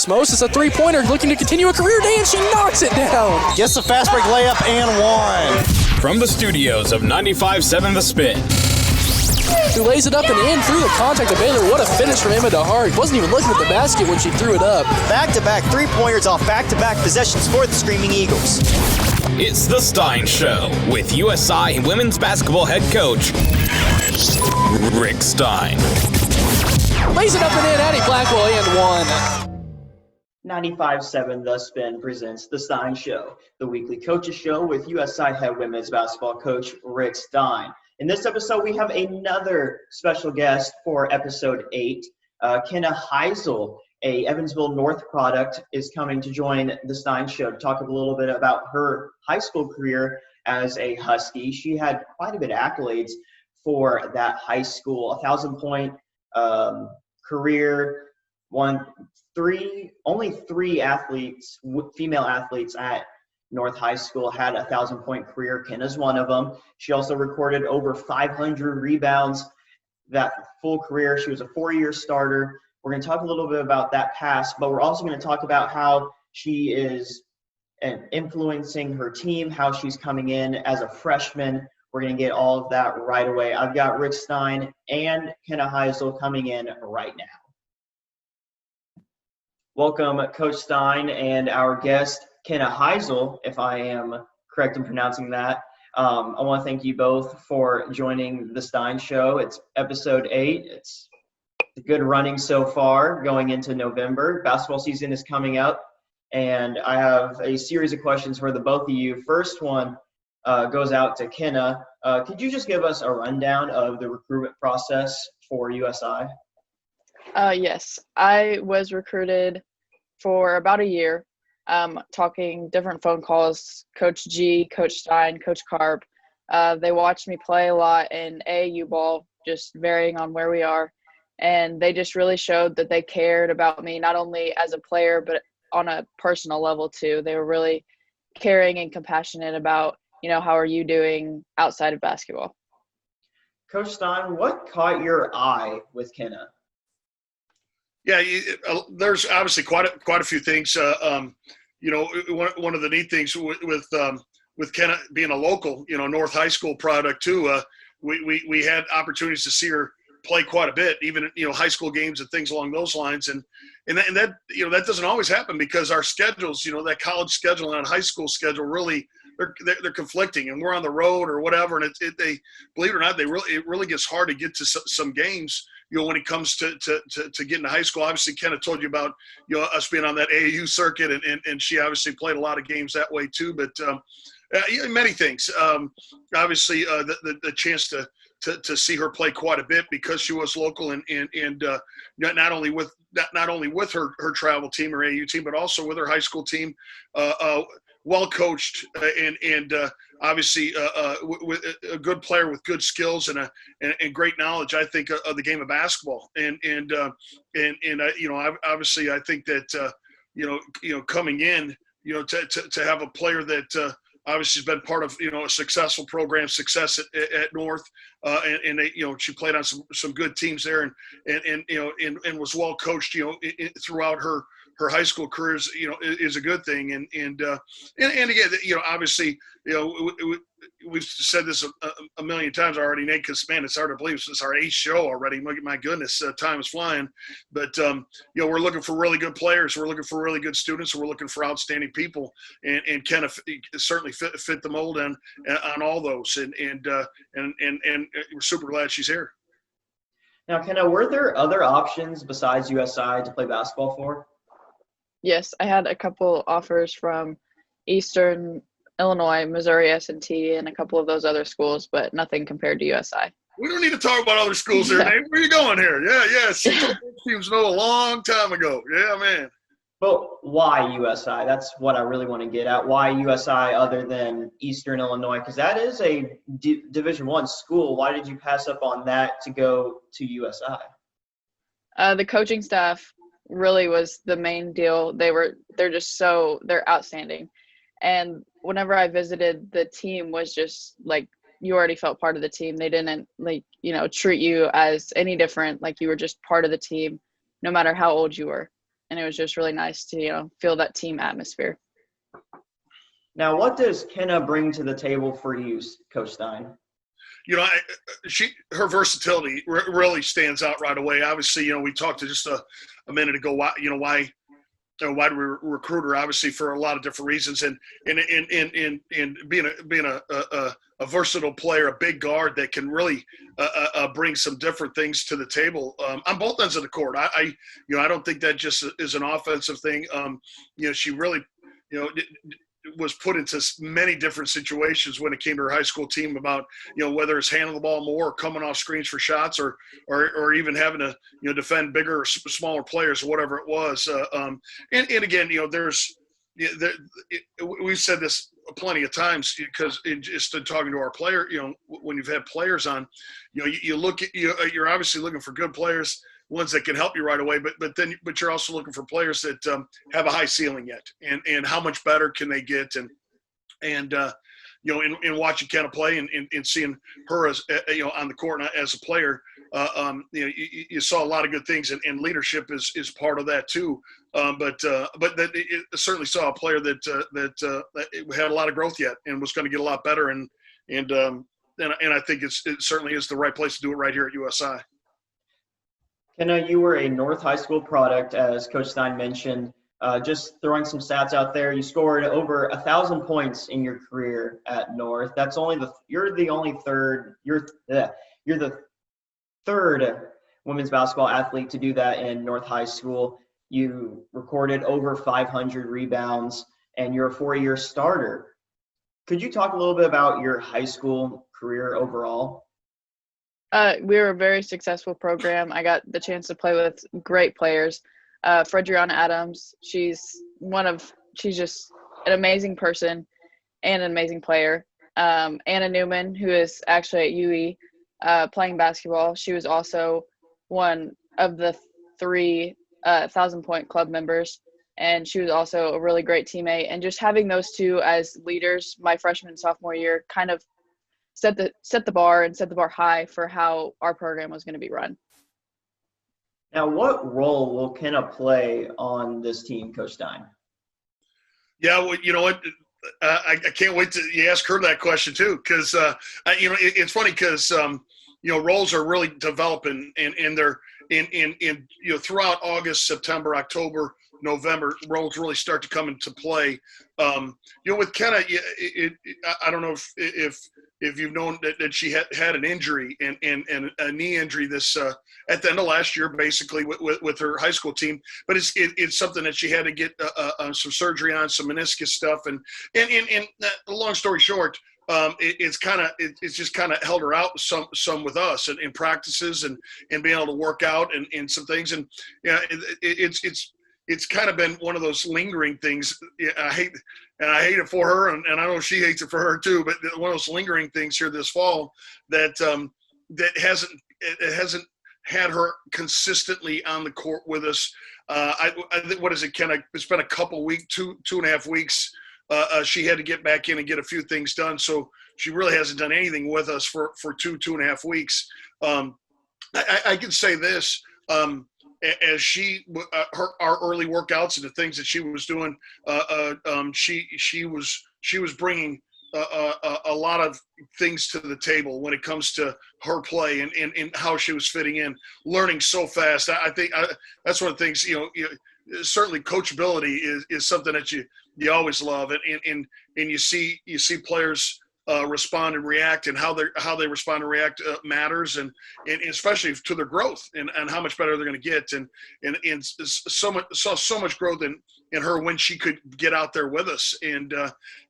Osmosis, a three-pointer, looking to continue a career day, and she knocks it down. Gets the fast break layup and one. From the studios of 95.7 The Spin. Who lays it up and in through the contact of Baylor. What a finish from Emma DeHart. Wasn't even looking at the basket when she threw it up. Back-to-back three-pointers off back-to-back possessions for the Screaming Eagles. It's The Stein Show with USI women's basketball head coach, Rick Stein. Lays it up and in, Addie Blackwell, and one. 95.7 The Spin presents The Stein Show, the weekly coaches show with USI head women's basketball coach Rick Stein. In this episode, we have another special guest for episode 8. Kenna Hisle, a Evansville North product, is coming to join The Stein Show to talk a little bit about her high school career as a Husky. She had quite a bit of accolades for that high school, 1,000-point career, only three athletes, female athletes at North High School had a 1,000-point career. Kenna's one of them. She also recorded over 500 rebounds that full career. She was a 4-year starter. We're going to talk a little bit about that past, but we're also going to talk about how she is influencing her team, how she's coming in as a freshman. We're going to get all of that right away. I've got Rick Stein and Kenna Hisle coming in right now. Welcome, Coach Stein, and our guest, Kenna Hisle, if I am correct in pronouncing that. I want to thank you both for joining The Stein Show. It's episode 8. It's good running so far going into November. Basketball season is coming up, and I have a series of questions for the both of you. First one goes out to Kenna. Could you just give us a rundown of the recruitment process for USI? Yes, I was recruited for about a year, talking different phone calls, Coach G, Coach Stein, Coach Carp. They watched me play a lot in AAU ball, just varying on where we are. And they just really showed that they cared about me, not only as a player, but on a personal level too. They were really caring and compassionate about, how are you doing outside of basketball? Coach Stein, what caught your eye with Kenna? Yeah, there's obviously quite a few things. One of the neat things with Kenna being a local, North High School product too. We had opportunities to see her play quite a bit, even high school games and things along those lines. And that that doesn't always happen because our schedules, that college schedule and high school schedule really they're conflicting, and we're on the road or whatever. And they believe it or not, it really gets hard to get to some games. When it comes to getting to high school. Obviously, Kenna told you about, us being on that AAU circuit, and she obviously played a lot of games that way too. But many things. Obviously, the chance to see her play quite a bit because she was local and not only with her travel team or AAU team, but also with her high school team. Well coached and obviously with a good player with good skills and great knowledge, I think, of the game of basketball. And obviously I think that coming in, to have a player that obviously has been part of a successful program, success at North, and they, she played on some good teams there, and was well coached throughout her high school careers, is a good thing. And again, obviously, we've said this a million times already, Nate, because, man, it's hard to believe it's our 8th show already. My goodness, time is flying. But, we're looking for really good players. We're looking for really good students. We're looking for outstanding people, and kind of certainly fit the mold on all those. And we're super glad she's here. Now, Kenna, were there other options besides USI to play basketball for? Yes, I had a couple offers from Eastern Illinois, Missouri S&T, and a couple of those other schools, but nothing compared to USI. We don't need to talk about other schools here, Nate. Where are you going here? Yeah. Teams know a long time ago. Yeah, man. But why USI? That's what I really want to get at. Why USI other than Eastern Illinois? Because that is a Division I school. Why did you pass up on that to go to USI? The coaching staff really was the main deal. They're outstanding. And whenever I visited, the team was just like, you already felt part of the team. They didn't treat you as any different. Like you were just part of the team, no matter how old you were. and it was just really nice to feel that team atmosphere. Now, what does Kenna bring to the table for you, Coach Stein? Her versatility really stands out right away. Obviously, we talked to just a minute ago why do we recruit her? Obviously, for a lot of different reasons, and being a versatile player, a big guard that can really bring some different things to the table on both ends of the court. I don't think that just is an offensive thing. She really was put into many different situations when it came to her high school team about, whether it's handling the ball more or coming off screens for shots or even having to, defend bigger or smaller players or whatever it was. And again, we've said this plenty of times because just talking to our player, when you've had players on, you're obviously looking for good players, ones that can help you right away, but you're also looking for players that have a high ceiling yet, and how much better can they get, and in watching Kenna play and seeing her as on the court as a player, you saw a lot of good things, and leadership is part of that too. But that it certainly saw a player that had a lot of growth yet and was going to get a lot better, and I think it certainly is the right place to do it right here at USI. Kenna, you were a North High School product, as Coach Stein mentioned. Just throwing some stats out there, you scored over 1,000 points in your career at North. You're the third women's basketball athlete to do that in North High School. You recorded over 500 rebounds, and you're a 4-year starter. Could you talk a little bit about your high school career overall? We were a very successful program. I got the chance to play with great players. Fredriana Adams, she's just an amazing person and an amazing player. Anna Newman, who is actually at UE playing basketball, she was also one of the 3 1,000-point club members, and she was also a really great teammate. And just having those two as leaders my freshman and sophomore year kind of set the bar high for how our program was going to be run. Now, what role will Kenna play on this team, Coach Stein? Yeah, well, you know what? I can't wait to you ask her that question too, because it's funny because roles are really developing, and they're in throughout August, September, October, November, roles really start to come into play. With Kenna, I don't know if you've known that she had an injury and a knee injury this at the end of last year, basically with her high school team. But it's something that she had to get some surgery on, some meniscus stuff, and long story short, it's just kind of held her out some with us in practices and being able to work out and some things, and it's kind of been one of those lingering things. I hate it for her, and I know she hates it for her too. But one of those lingering things here this fall that hasn't had her consistently on the court with us. I think, what is it, Ken? It's been a couple weeks, two and a half weeks. She had to get back in and get a few things done, so she really hasn't done anything with us for two and a half weeks. I can say this. As our early workouts and the things that she was doing, she was bringing a lot of things to the table when it comes to her play and how she was fitting in, learning so fast. I think that's one of the things. Certainly coachability is something that you always love, and you see players respond and react, and how they respond and react matters, and especially to their growth and how much better they're going to get, and saw so much growth in her when she could get out there with us, and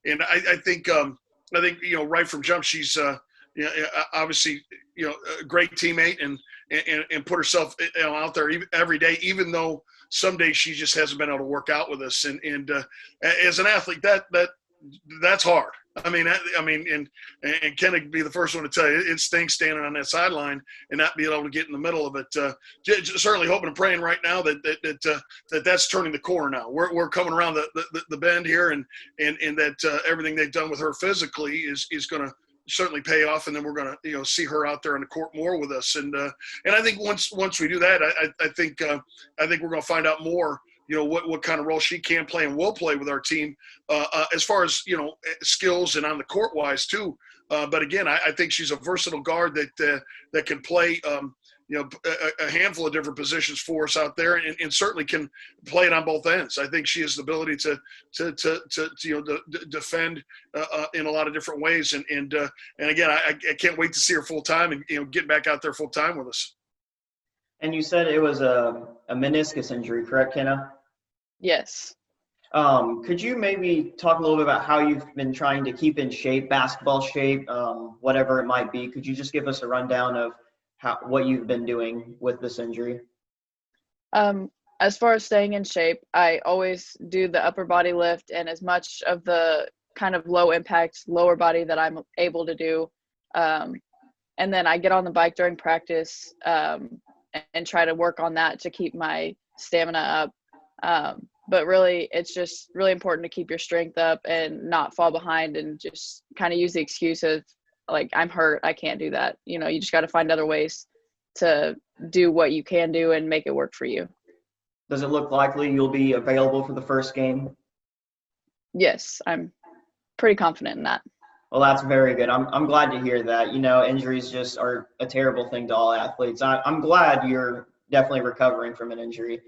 I think right from jump she's obviously a great teammate and put herself out there every day, even though some days she just hasn't been able to work out with us, and as an athlete that's hard. I mean, and Ken could be the first one to tell you it stinks standing on that sideline and not being able to get in the middle of it. Certainly hoping and praying right now that's turning the corner now. We're coming around the bend here, and that everything they've done with her physically is going to certainly pay off, and then we're going to see her out there on the court more with us, and I think once we do that, I think we're going to find out more what kind of role she can play and will play with our team as far as, skills and on the court wise too. But again, I think she's a versatile guard that can play, a handful of different positions for us out there, and certainly can play it on both ends. I think she has the ability to defend in a lot of different ways. And again, I can't wait to see her full time and get back out there full time with us. And you said it was a meniscus injury, correct, Kenna? Yes. Could you maybe talk a little bit about how you've been trying to keep in shape, basketball shape, whatever it might be? Could you just give us a rundown of what you've been doing with this injury? As far as staying in shape, I always do the upper body lift and as much of the kind of low impact lower body that I'm able to do. And then I get on the bike during practice and try to work on that to keep my stamina up. But really, it's just really important to keep your strength up and not fall behind and just kind of use the excuse of, like, I'm hurt, I can't do that. You just got to find other ways to do what you can do and make it work for you. Does it look likely you'll be available for the first game? Yes, I'm pretty confident in that. Well, that's very good. I'm glad to hear that. Injuries just are a terrible thing to all athletes. I'm glad you're definitely recovering from an injury.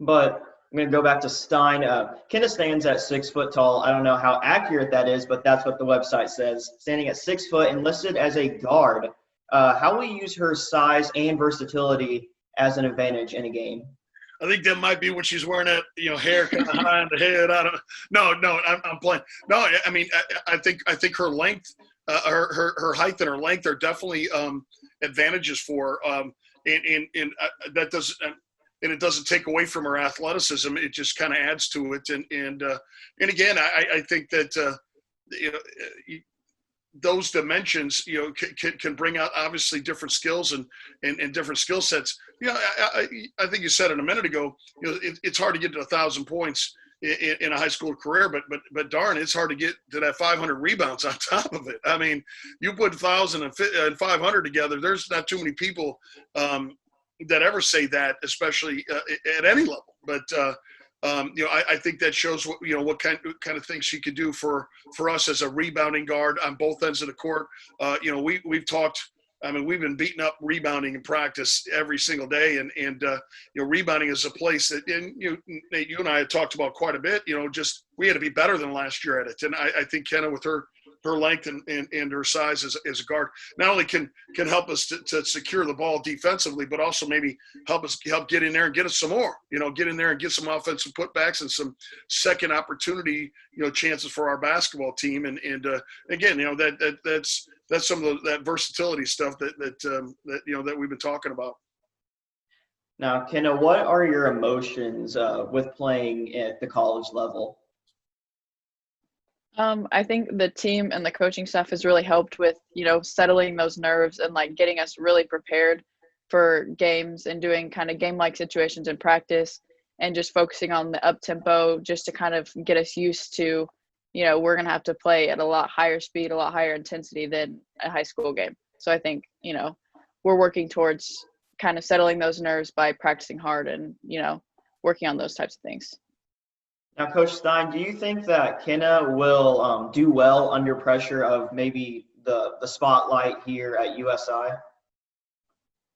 But I'm going to go back to Stein. Kenna stands at 6 foot tall. I don't know how accurate that is, but that's what the website says. Standing at 6 foot and listed as a guard. How will you use her size and versatility as an advantage in a game? I think that might be when she's wearing that, hair kind of high on the head. I'm playing. No, I mean, I think her length, her height and her length are definitely advantages for her. And that doesn't. And it doesn't take away from her athleticism. It just kind of adds to it. And again, I think that those dimensions, can bring out obviously different skills and different skill sets. I think you said it a minute ago. It's hard to get to 1,000 points in a high school career, but darn, it's hard to get to that 500 rebounds on top of it. I mean, you put 1,000 and 500 together. There's not too many people that ever say that, especially at any level. But I think that shows what kind of things she could do for us as a rebounding guard on both ends of the court. We've talked. I mean, we've been beating up rebounding in practice every single day, and rebounding is a place that, and Nate, you and I had talked about quite a bit. Just we had to be better than last year at it, and I think Kenna, with her length and her size as a guard, not only can help us to secure the ball defensively, but also maybe help get in there and get us some more, get in there and get some offensive putbacks and some second opportunity, chances for our basketball team. And again, that's some of that versatility stuff that we've been talking about. Now, Kenna, what are your emotions with playing at the college level? I think the team and the coaching staff has really helped with, settling those nerves and like getting us really prepared for games and doing kind of game-like situations in practice and just focusing on the up tempo just to kind of get us used to, we're going to have to play at a lot higher speed, a lot higher intensity than a high school game. So I think, we're working towards kind of settling those nerves by practicing hard and, working on those types of things. Now, Coach Stein, do you think that Kenna will do well under pressure of maybe the spotlight here at USI?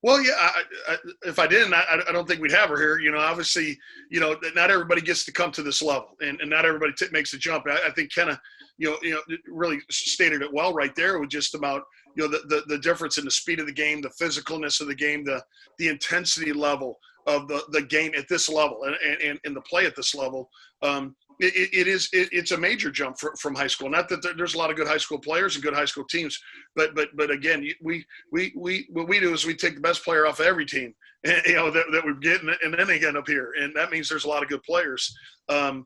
Well, yeah. If I didn't, I don't think we'd have her here. Obviously, not everybody gets to come to this level, and not everybody makes the jump. I think Kenna, really stated it well right there with just about the difference in the speed of the game, the physicalness of the game, the intensity level of the game at this level and the play at this level. It's a major jump from high school. Not that there's a lot of good high school players and good high school teams, but again, we what we do is we take the best player off of every team, that we get, and then they end up here, and that means there's a lot of good players. And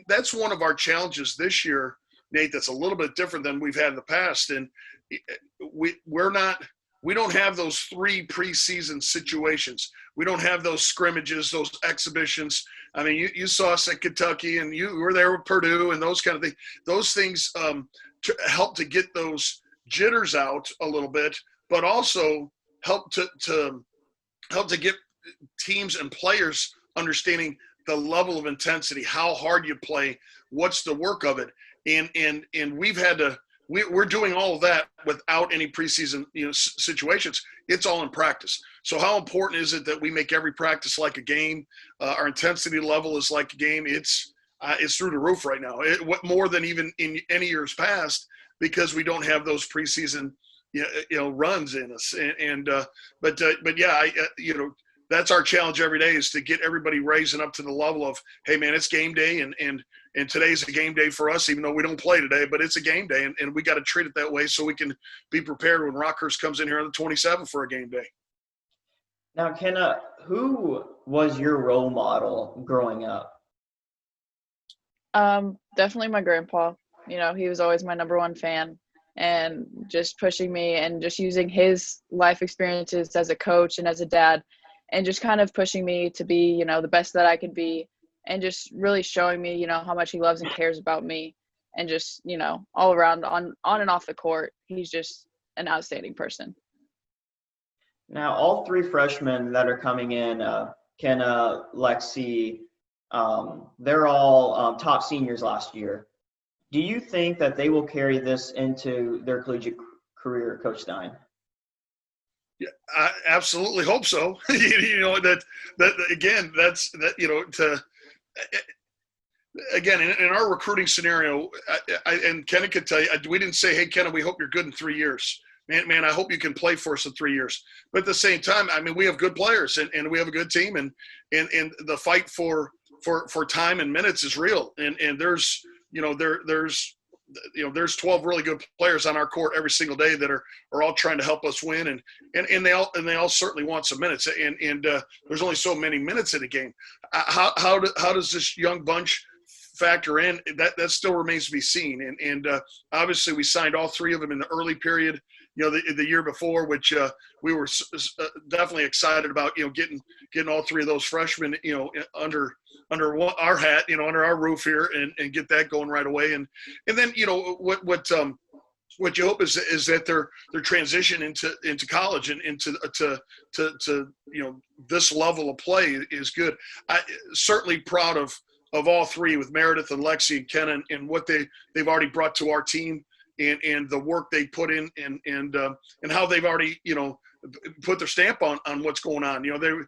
that's one of our challenges this year, Nate. That's a little bit different than we've had in the past, and we don't have those 3 preseason situations. We don't have those scrimmages, those exhibitions. I mean, you saw us at Kentucky, and you were there with Purdue and those kind of things. Those things help to get those jitters out a little bit, but also help to get teams and players understanding the level of intensity, how hard you play, what's the work of it. And we've had to, we're doing all of that without any preseason, situations. It's all in practice. So how important is it that we make every practice like a game? Our intensity level is like a game. It's through the roof right now. What more than even in any years past, because we don't have those preseason, runs in us. But yeah, that's our challenge every day, is to get everybody raising up to the level of, hey man, it's game day, and today's a game day for us, even though we don't play today, but it's a game day, and we got to treat it that way so we can be prepared when Rockhurst comes in here on the 27th for a game day. Now, Kenna, who was your role model growing up? Definitely my grandpa. He was always my number one fan, and just pushing me and just using his life experiences as a coach and as a dad, and just kind of pushing me to be, the best that I could be, and just really showing me, how much he loves and cares about me, and just, all around on and off the court, he's just an outstanding person. Now, all three freshmen that are coming in, Kenna, Lexi, they're all top seniors last year. Do you think that they will carry this into their collegiate career, Coach Stein? Yeah, I absolutely hope so. Again, in our recruiting scenario, and Kenna could tell you, we didn't say, hey, Kenna, we hope you're good in 3 years. Man, I hope you can play for us in 3 years. But at the same time, we have good players, and we have a good team, and the fight for time and minutes is real. And there's 12 really good players on our court every single day that are all trying to help us win, and they all certainly want some minutes. And there's only so many minutes in a game. How does this young bunch factor in? That still remains to be seen. And obviously we signed all three of them in the early period, the year before, which we were definitely excited about, getting all three of those freshmen, under our hat, under our roof here, and get that going right away. And then, what you hope is that their transition into college and into this level of play is good. I certainly proud of all three, with Meredith and Lexi and Kenna, and what they've already brought to our team, and the work they put in, and how they've already put their stamp on what's going on. Their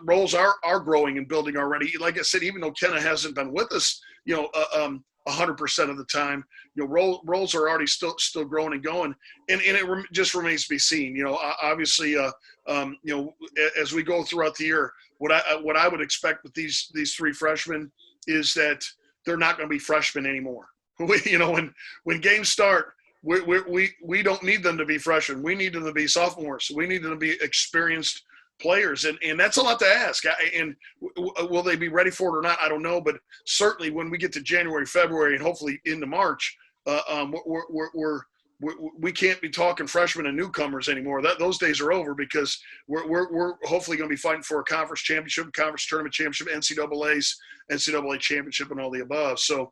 roles are growing and building already. Like I said, even though Kenna hasn't been with us, 100% of the time, roles are already still growing and going, and it just remains to be seen. Obviously, as we go throughout the year, what I would expect with these three freshmen is that they're not going to be freshmen anymore. When games start, we don't need them to be freshmen. We need them to be sophomores. We need them to be experienced players, and that's a lot to ask. And will they be ready for it or not? I don't know, but certainly when we get to January, February, and hopefully into March, we can't be talking freshmen and newcomers anymore. Those days are over, because we're hopefully going to be fighting for a conference championship, conference tournament championship, NCAA championship, and all the above. So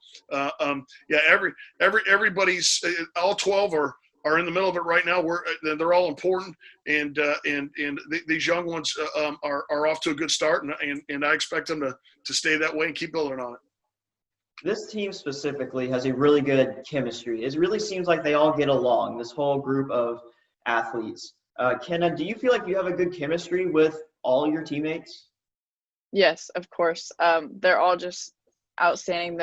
everybody's all 12 are in the middle of it right now. They're all important, and these young ones are off to a good start, and I expect them to stay that way and keep building on it. This team specifically has a really good chemistry. It really seems like they all get along, this whole group of athletes. Kenna, do you feel like you have a good chemistry with all your teammates? Yes, of course. They're all just outstanding.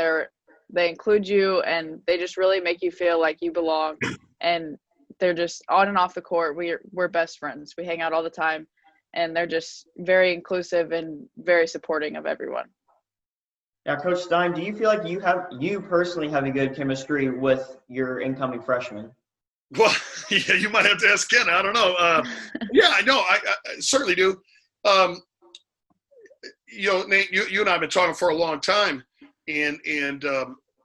They include you, and they just really make you feel like you belong. And they're just on and off the court. We're best friends. We hang out all the time, and they're just very inclusive and very supporting of everyone. Now, Coach Stein, do you feel like you personally have a good chemistry with your incoming freshmen? Well, yeah, you might have to ask Ken. I don't know. Yeah, I know. I certainly do. Nate, you and I have been talking for a long time, and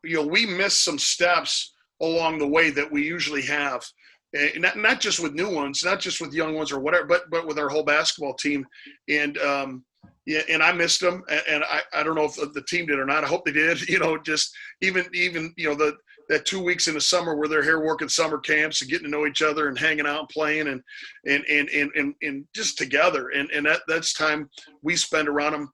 we missed some steps along the way that we usually have, and not just with new ones, not just with young ones or whatever, but with our whole basketball team. And and I missed them, and I don't know if the team did or not. I hope they did. Just even the that 2 weeks in the summer where they're here working summer camps and getting to know each other and hanging out and playing and just together. And that's time we spend around them.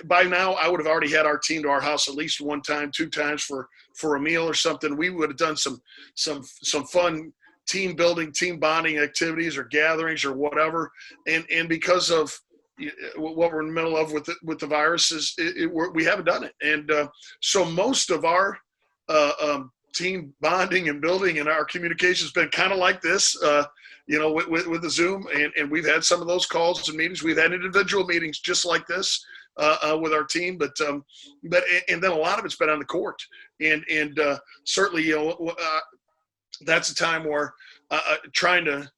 By now I would have already had our team to our house at least one time, two times for a meal or something. We would have done some fun team building, team bonding activities or gatherings or whatever. And because of what we're in the middle of with the virus we haven't done it. And so most of our team bonding and building and our communication has been kind of like this, with the Zoom, and we've had some of those calls and meetings. We've had individual meetings just like this with our team, but and then a lot of it's been on the court, and certainly that's a time where trying to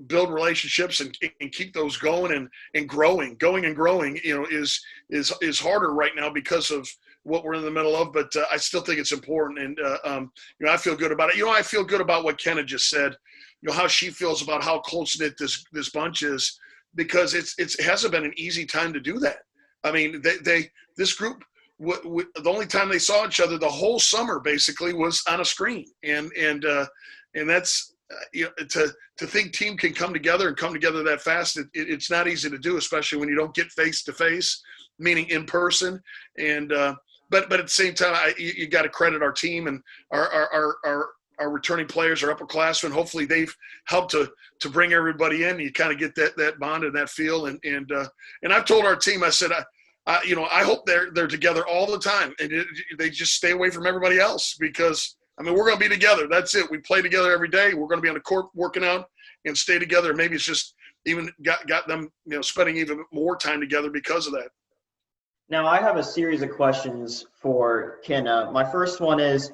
build relationships and keep those going and growing is harder right now because of what we're in the middle of, but I still think it's important. And, I feel good about it. I feel good about what Kenna just said, how she feels about how close knit this bunch is, because it hasn't been an easy time to do that. I mean, this group, the only time they saw each other the whole summer basically was on a screen. And that's, to think team can come together that fast. It's not easy to do, especially when you don't get face to face, meaning in person. And, but at the same time, you got to credit our team and our returning players, our upperclassmen. Hopefully they've helped to bring everybody in. You kind of get that bond and that feel. And I've told our team, I said, I hope they're together all the time and they just stay away from everybody else, because we're going to be together. That's it. We play together every day. We're going to be on the court working out and stay together. Maybe it's just even got them, spending even more time together because of that. Now, I have a series of questions for Kenna. My first one is,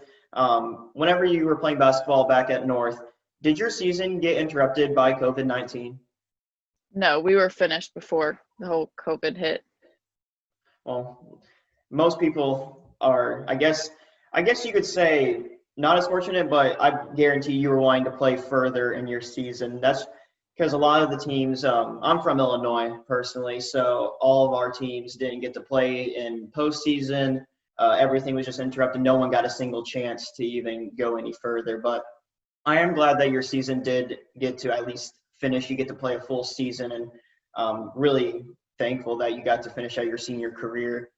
whenever you were playing basketball back at North, did your season get interrupted by COVID-19? No, we were finished before the whole COVID hit. Well, most people are, I guess you could say, not as fortunate, but I guarantee you were wanting to play further in your season. That's because a lot of the teams, I'm from Illinois personally, so all of our teams didn't get to play in postseason. Everything was just interrupted. No one got a single chance to even go any further. But I am glad that your season did get to at least finish. You get to play a full season, and really thankful that you got to finish out your senior career.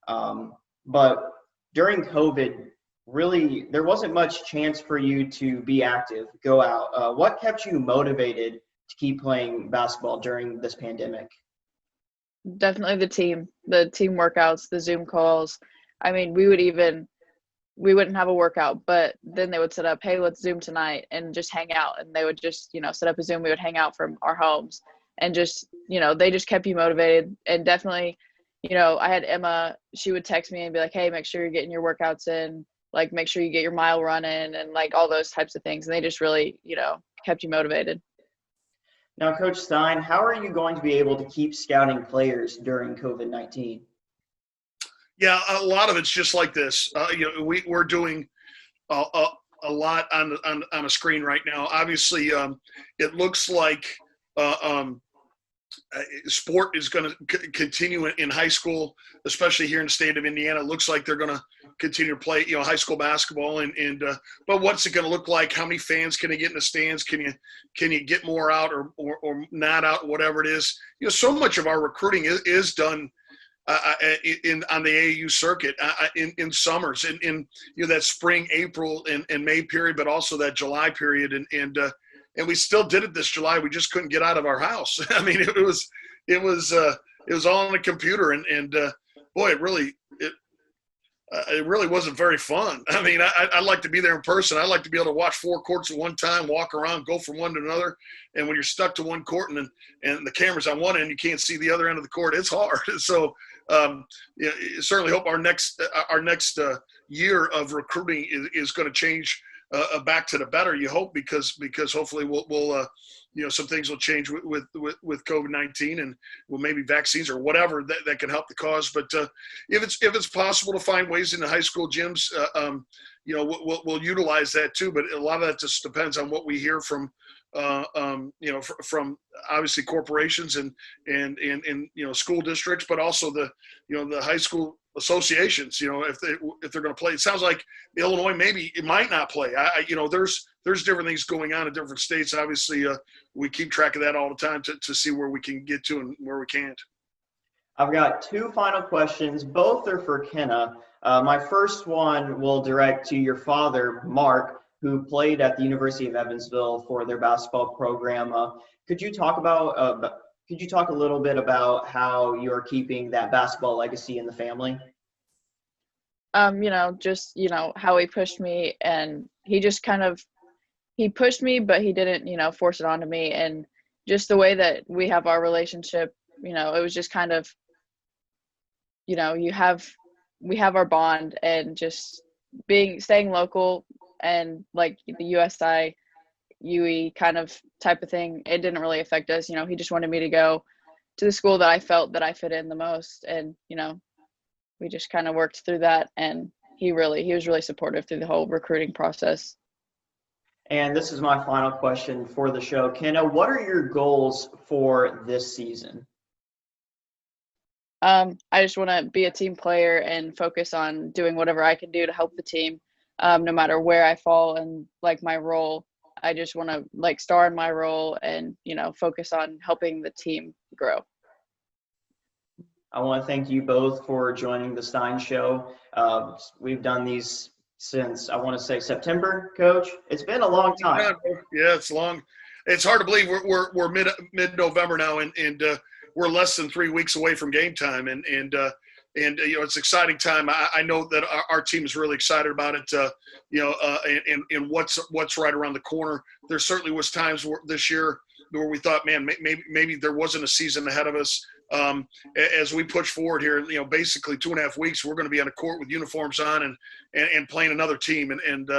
But during COVID, really, there wasn't much chance for you to be active, go out. What kept you motivated to keep playing basketball during this pandemic? Definitely the team workouts, the Zoom calls. We wouldn't have a workout, but then they would set up, hey, let's Zoom tonight and just hang out. And they would just, set up a Zoom. We would hang out from our homes and just, they just kept you motivated. And definitely, I had Emma, she would text me and be like, hey, make sure you're getting your workouts in, like make sure you get your mile run in and like all those types of things. And they just really, kept you motivated. Now, Coach Stein, how are you going to be able to keep scouting players during COVID-19? Yeah, a lot of it's just like this. We're doing a lot on a screen right now. Obviously, it looks like sport is going to continue in high school, especially here in the state of Indiana. It looks like they're going to continue to play, high school basketball, but what's it going to look like? How many fans can you get in the stands? Can you get more out or not out? Whatever it is, so much of our recruiting is done on the AAU circuit in summers and in that spring, April and May period, but also that July period, and we still did it this July. We just couldn't get out of our house. It was all on the computer, and boy, it really wasn't very fun. I'd like to be there in person. I'd like to be able to watch 4 courts at one time, walk around, go from one to another. And when you're stuck to one court and the camera's on one end, you can't see the other end of the court. It's hard. So certainly hope our next year of recruiting is going to change back to the better. You hope because hopefully we'll some things will change with COVID-19 and maybe vaccines or whatever that can help the cause. But if it's possible to find ways in the high school gyms, we'll utilize that too. But a lot of that just depends on what we hear from from obviously corporations and school districts, but also the high school associations. If they're going to play, it sounds like Illinois maybe it might not play. There's different things going on in different states. Obviously, we keep track of that all the time to see where we can get to and where we can't. I've got two final questions. Both are for Kenna. My first one will direct to your father, Mark, who played at the University of Evansville for their basketball program. Could you talk a little bit about how you're keeping that basketball legacy in the family? Just how he pushed me, and he pushed me, but he didn't, force it onto me. And just the way that we have our relationship, it was just kind of, we have our bond, and just staying local and like the USI, UE kind of type of thing, it didn't really affect us. He just wanted me to go to the school that I felt that I fit in the most. And, we just kind of worked through that, and he was really supportive through the whole recruiting process. And this is my final question for the show. Kenna, what are your goals for this season? I just want to be a team player and focus on doing whatever I can do to help the team, no matter where I fall and like my role. I just want to like star in my role and, focus on helping the team grow. I want to thank you both for joining the Stein Show. We've done these since, I want to say, September, Coach. It's been a long time. Yeah, it's long. It's hard to believe we're mid-November now, and we're less than 3 weeks away from game time, and it's an exciting time. I know that our team is really excited about it. And what's right around the corner. There certainly was times this year where we thought, man, maybe there wasn't a season ahead of us. As we push forward here, basically 2.5 weeks, we're going to be on a court with uniforms on and playing another team. And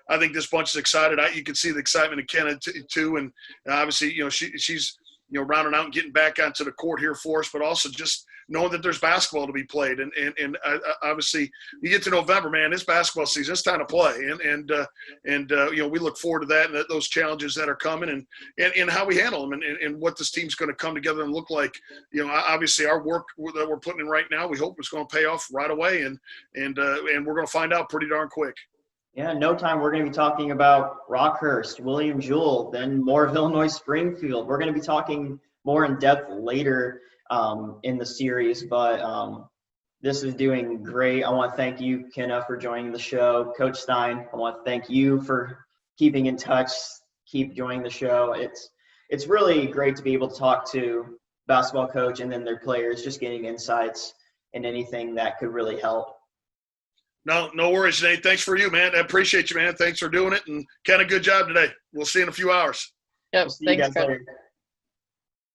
I think this bunch is excited. You can see the excitement in Kenna too. And obviously, she's rounding out and getting back onto the court here for us, but also just knowing that there's basketball to be played. And obviously you get to November, man, it's basketball season. It's time to play. And we look forward to that and those challenges that are coming and how we handle them and what this team's going to come together and look like. Obviously our work that we're putting in right now, we hope it's going to pay off right away. And we're going to find out pretty darn quick. Yeah, in no time, we're going to be talking about Rockhurst, William Jewell, then more of Illinois Springfield. We're going to be talking more in depth later in the series, but this is doing great. I want to thank you, Kenna, for joining the show. Coach Stein, I want to thank you for keeping in touch, keep joining the show. It's really great to be able to talk to basketball coach and then their players, just getting insights and anything that could really help. No worries, Nate. Thanks for you, man. I appreciate you, man. Thanks for doing it. And Kenna, good job today. We'll see you in a few hours. Yep. We'll see you guys later.